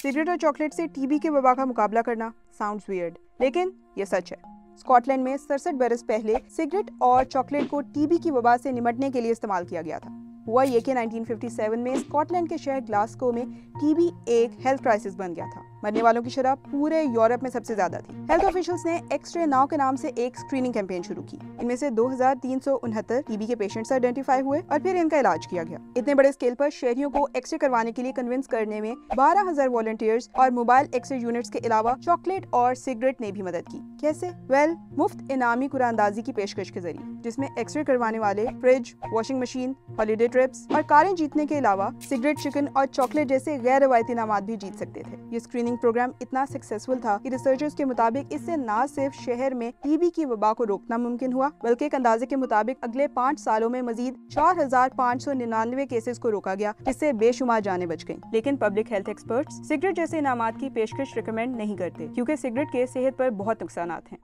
Cigarette और chocolate से TB के वबा का मुकाबला करना साउंड्स वियर्ड, लेकिन ये सच है। स्कॉटलैंड में 67 बरस पहले सिगरेट और चॉकलेट को टीबी की वबा से निपटने के लिए इस्तेमाल किया गया था। हुआ ये कि 1957 में स्कॉटलैंड के शहर ग्लासगो में टीबी एक हेल्थ क्राइसिस बन गया था। मरने वालों की शरह पूरे यूरोप में सबसे ज्यादा थी। हेल्थ ऑफिशियल्स ने एक्स-रे नाउ के नाम से एक स्क्रीनिंग कैंपेन शुरू की। इनमें से 2369 टीबी के पेशेंट्स आइडेंटिफाई हुए और फिर इनका इलाज किया गया। इतने बड़े स्केल पर शहरियों को एक्स-रे करवाने के लिए कन्विंस करने में 12,000 वॉलंटियर्स और मोबाइल एक्स-रे यूनिट्स के अलावा चॉकलेट और सिगरेट ने भी मदद की। कैसे? मुफ्त इनामी कुरानंदाजी की पेशकश के जरिए, जिसमें एक्स-रे करवाने वाले fridge, washing machine, holiday trips और कारें जीतने के अलावा सिगरेट, चिकन और चॉकलेट जैसे गैर रवायती इनामात भी जीत सकते थे। ये स्क्रीनिंग प्रोग्राम इतना सक्सेसफुल था कि रिसर्चर्स के मुताबिक इससे न सिर्फ शहर में टीबी की वबा को रोकना मुमकिन हुआ, बल्कि एक अंदाजे के मुताबिक अगले 5 सालों में मजीद 4,599 केसेस को रोका गया, जिससे बेशुमार जानें बच गईं। लेकिन पब्लिक हेल्थ एक्सपर्ट्स सिगरेट जैसे इनामात की पेशकश रिकमेंड नहीं करते, क्योंकि सिगरेट के सेहत पर बहुत नुकसानात हैं।